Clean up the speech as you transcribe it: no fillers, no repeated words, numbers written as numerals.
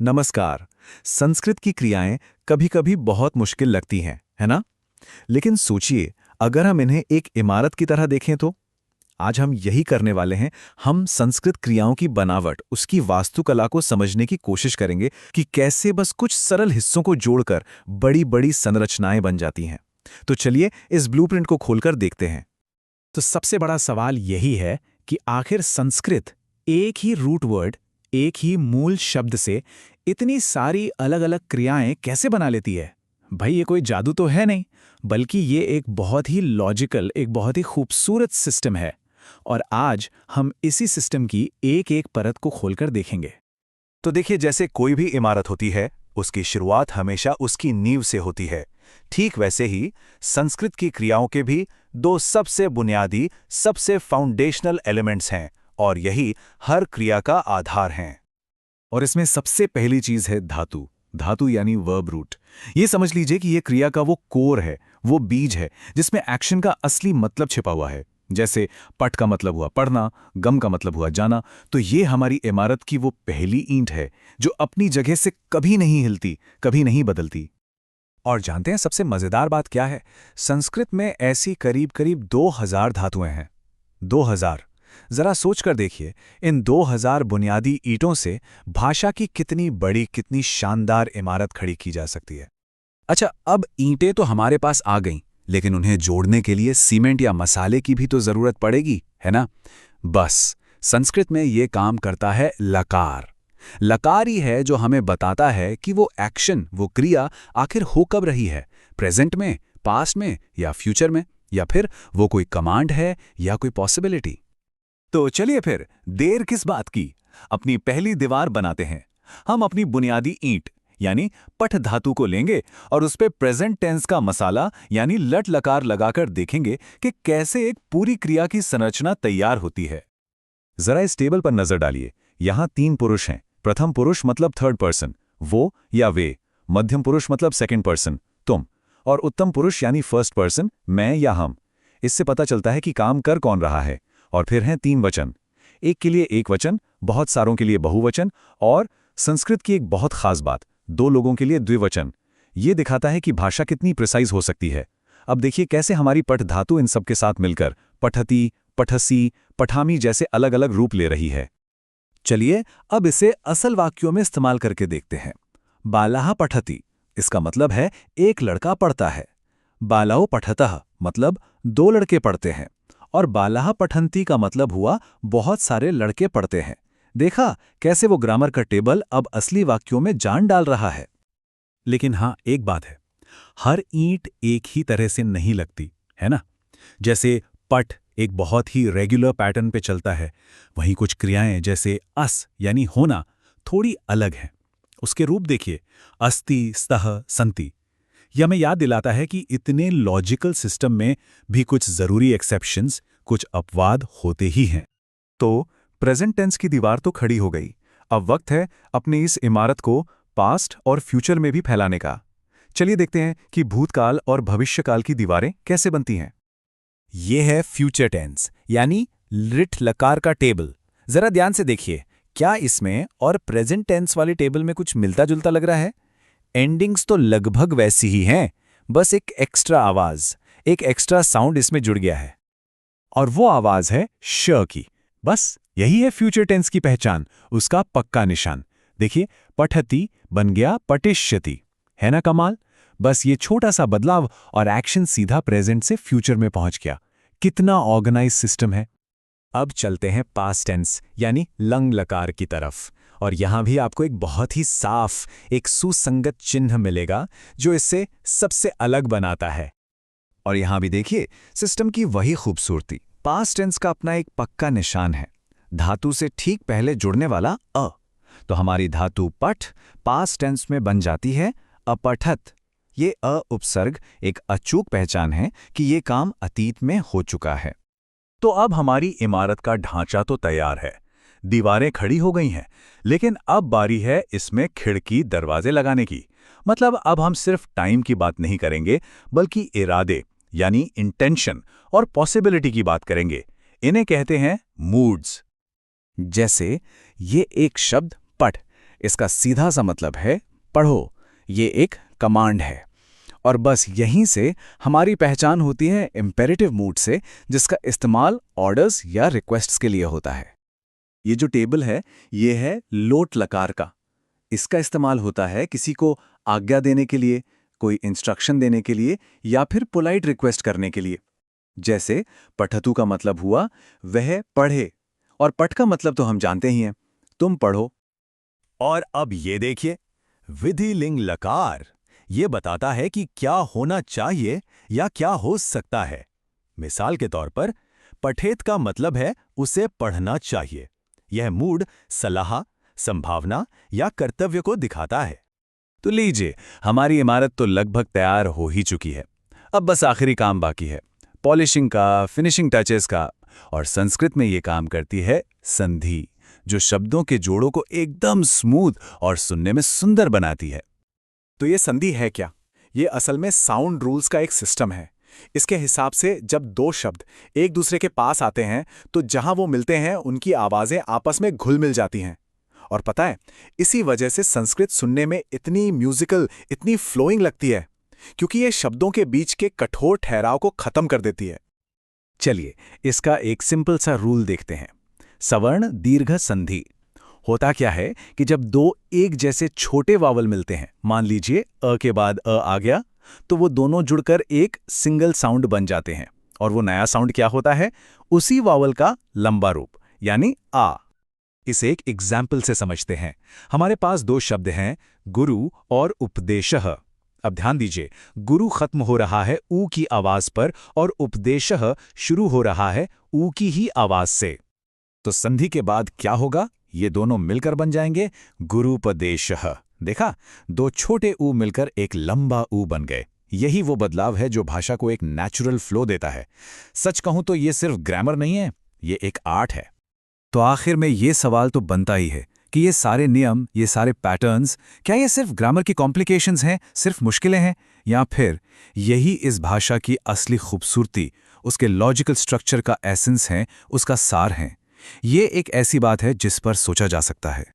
नमस्कार। संस्कृत की क्रियाएं कभी-कभी बहुत मुश्किल लगती हैं, है ना? लेकिन सोचिए, अगर हम इन्हें एक इमारत की तरह देखें तो? आज हम यही करने वाले हैं। हम संस्कृत क्रियाओं की बनावट, उसकी वास्तुकला को समझने की कोशिश करेंगे कि कैसे बस कुछ सरल हिस्सों को जोड़कर बड़ी-बड़ी संरचनाएं बन जाती हैं। तो चलिए इस ब्लूप्रिंट को खोलकर देखते हैं। तो सबसे बड़ा सवाल यही है कि आखिर संस्कृत एक ही रूट वर्ड, एक ही मूल शब्द से इतनी सारी अलग-अलग क्रियाएं कैसे बना लेती है? भाई ये कोई जादू तो है नहीं, बल्कि ये एक बहुत ही लॉजिकल, एक बहुत ही खूबसूरत सिस्टम है। और आज हम इसी सिस्टम की एक-एक परत को खोलकर देखेंगे। तो देखिए, जैसे कोई भी इमारत होती है, उसकी शुरुआत हमेशा उसकी नींव से होती है। ठीक वैसे ही संस्कृत की क्रियाओं के भी दो सबसे बुनियादी, सबसे फाउंडेशनल एलिमेंट्स हैं, और यही हर क्रिया का आधार हैं। और इसमें सबसे पहली चीज है धातु। धातु यानी वर्ब रूट। ये समझ लीजिए कि ये क्रिया का वो कोर है, वो बीज है, जिसमें एक्शन का असली मतलब छिपा हुआ है। जैसे पट का मतलब हुआ पढ़ना, गम का मतलब हुआ जाना। तो ये हमारी इमारत की वो पहली ईंट है, जो अपनी जगह से कभी नहीं हिलती, कभी नहीं बदलती। और जानते हैं सबसे मजेदार बात क्या है? संस्कृत में ऐसी करीब करीब 2000 धातुएं हैं। 2000। जरा सोचकर देखिए, इन 2000 बुनियादी ईंटों से भाषा की कितनी बड़ी, कितनी शानदार इमारत खड़ी की जा सकती है। अच्छा, अब ईंटें तो हमारे पास आ गईं, लेकिन उन्हें जोड़ने के लिए सीमेंट या मसाले की भी तो जरूरत पड़ेगी, है ना? बस संस्कृत में ये काम करता है लकार। लकार ही है जो हमें बताता है कि वो एक्शन, वो क्रिया आखिर हो कब रही है, प्रेजेंट में, पास्ट में या फ्यूचर में, या फिर वो कोई कमांड है या कोई पॉसिबिलिटी। तो चलिए फिर देर किस बात की, अपनी पहली दीवार बनाते हैं। हम अपनी बुनियादी ईंट यानी पठ धातु को लेंगे और उस पे प्रेजेंट टेंस का मसाला यानी लट लकार लगाकर देखेंगे कि कैसे एक पूरी क्रिया की संरचना तैयार होती है। जरा इस टेबल पर नजर डालिए। यहाँ 3 पुरुष हैं। प्रथम पुरुष मतलब थर्ड पर्सन, वो या वे। मध्यम पुरुष मतलब सेकंड पर्सन, तुम। और उत्तम पुरुष यानी फर्स्ट पर्सन, मैं या हम। इससे पता चलता है कि काम कर कौन रहा है। और फिर हैं 3 वचन। एक के लिए एक वचन, बहुत सारों के लिए बहुवचन, और संस्कृत की एक बहुत खास बात, 2 लोगों के लिए द्विवचन। ये दिखाता है कि भाषा कितनी प्रिसाइज हो सकती है। अब देखिए कैसे हमारी पठ धातु इन सब के साथ मिलकर पठती, पठसी, पठामी जैसे अलग अलग रूप ले रही है। चलिए अब इसे असल वाक्यों में इस्तेमाल करके देखते हैं। बालाह पठति, इसका मतलब है एक लड़का पढ़ता है। बालाओ पठतः मतलब 2 लड़के पढ़ते हैं। और बालाह पठंती का मतलब हुआ बहुत सारे लड़के पढ़ते हैं। देखा कैसे वो ग्रामर का टेबल अब असली वाक्यों में जान डाल रहा है। लेकिन हाँ, एक बात है, हर ईंट एक ही तरह से नहीं लगती, है ना? जैसे पट एक बहुत ही रेगुलर पैटर्न पे चलता है, वहीं कुछ क्रियाएं जैसे अस यानी होना थोड़ी अलग हैं। उसके रूप देखिए, अस्ति, स्तः, संति। यह हमें याद दिलाता है कि इतने लॉजिकल सिस्टम में भी कुछ जरूरी एक्सेप्शंस, कुछ अपवाद होते ही हैं। तो प्रेजेंट टेंस की दीवार तो खड़ी हो गई। अब वक्त है अपनी इस इमारत को पास्ट और फ्यूचर में भी फैलाने का। चलिए देखते हैं कि भूतकाल और भविष्यकाल की दीवारें कैसे बनती हैं। ये है फ्यूचर टेंस यानी लिट लकार का टेबल। जरा ध्यान से देखिए, क्या इसमें और प्रेजेंट टेंस वाले टेबल में कुछ मिलता जुलता लग रहा है? एंडिंग्स तो लगभग वैसी ही हैं, बस एक एक्स्ट्रा आवाज, एक एक्स्ट्रा साउंड इसमें जुड़ गया है। और वो आवाज है श की। बस यही है फ्यूचर टेंस की पहचान, उसका पक्का निशान। देखिए, पठति बन गया पटिष्यति। है ना कमाल? बस ये छोटा सा बदलाव और एक्शन सीधा प्रेजेंट से फ्यूचर में पहुंच गया। कितना ऑर्गेनाइज सिस्टम है। अब चलते हैं पास्ट टेंस यानी लंग लकार की तरफ। और यहां भी आपको एक बहुत ही साफ, एक सुसंगत चिन्ह मिलेगा जो इससे सबसे अलग बनाता है। और यहां भी देखिए सिस्टम की वही खूबसूरती। पास्ट टेंस का अपना एक पक्का निशान है, धातु से ठीक पहले जुड़ने वाला अ। तो हमारी धातु पठ पास्ट टेंस में बन जाती है अपठत। ये अ उपसर्ग एक अचूक पहचान है कि ये काम अतीत में हो चुका है। तो अब हमारी इमारत का ढांचा तो तैयार है, दीवारें खड़ी हो गई हैं, लेकिन अब बारी है इसमें खिड़की दरवाजे लगाने की। मतलब अब हम सिर्फ टाइम की बात नहीं करेंगे, बल्कि इरादे यानी इंटेंशन और पॉसिबिलिटी की बात करेंगे। इन्हें कहते हैं मूड्स। जैसे ये एक शब्द पठ, इसका सीधा सा मतलब है पढ़ो। ये एक कमांड है। और बस यहीं से हमारी पहचान होती है इम्पेरेटिव मूड से, जिसका इस्तेमाल ऑर्डर्स या रिक्वेस्ट्स के लिए होता है। ये जो टेबल है, ये है लोट लकार का। इसका इस्तेमाल होता है किसी को आज्ञा देने के लिए, कोई इंस्ट्रक्शन देने के लिए, या फिर पोलाइट रिक्वेस्ट करने के लिए। जैसे पठतु का मतलब हुआ वह पढ़े, और पठ का मतलब तो हम जानते ही हैं, तुम पढ़ो। और अब ये देखिए, विधि लिंग लकार ये बताता है कि क्या होना चाहिए या क्या हो सकता है। मिसाल के तौर पर पठेत का मतलब है उसे पढ़ना चाहिए। यह मूड सलाह, संभावना या कर्तव्य को दिखाता है। तो लीजिए, हमारी इमारत तो लगभग तैयार हो ही चुकी है। अब बस आखिरी काम बाकी है, पॉलिशिंग का, फिनिशिंग टचेस का। और संस्कृत में ये काम करती है संधि, जो शब्दों के जोड़ों को एकदम स्मूथ और सुनने में सुंदर बनाती है। तो ये संधि है क्या? ये असल में साउंड रूल्स का एक सिस्टम है। इसके हिसाब से जब दो शब्द एक दूसरे के पास आते हैं तो जहां वो मिलते हैं उनकी आवाजें आपस में घुल मिल जाती हैं। और पता है, इसी वजह से संस्कृत सुनने में इतनी म्यूजिकल, इतनी फ्लोइंग लगती है, क्योंकि ये शब्दों के बीच के कठोर ठहराव को खत्म कर देती है। चलिए, इसका एक सिंपल सा रूल देखते हैं। सवर्ण दीर्घ संधि। होता क्या है कि जब दो एक जैसे छोटे वावल मिलते हैं, मान लीजिए अ के बाद अ आ गया, तो वो दोनों जुड़कर एक सिंगल साउंड बन जाते हैं। और वो नया साउंड क्या होता है? उसी वावल का लंबा रूप, यानी आ। इसे एक एग्जाम्पल से समझते हैं। हमारे पास दो शब्द हैं, गुरु और उपदेशः। अब ध्यान दीजिए, गुरु खत्म हो रहा है ऊ की आवाज पर और उपदेशः शुरू हो रहा है ऊ की ही आवाज से। तो संधि के बाद क्या होगा? ये दोनों मिलकर बन जाएंगे गुरुपदेशः। देखा, दो छोटे ऊ मिलकर एक लंबा ऊ बन गए। यही वो बदलाव है जो भाषा को एक नेचुरल फ्लो देता है। सच कहूं तो ये सिर्फ ग्रामर नहीं है, ये एक आर्ट है। तो आखिर में ये सवाल तो बनता ही है कि ये सारे नियम, ये सारे पैटर्न्स, क्या ये सिर्फ ग्रामर की कॉम्प्लिकेशंस हैं, सिर्फ मुश्किलें हैं, या फिर यही इस भाषा की असली खूबसूरती, उसके लॉजिकल स्ट्रक्चर का एसेंस है, उसका सार है? ये एक ऐसी बात है जिस पर सोचा जा सकता है।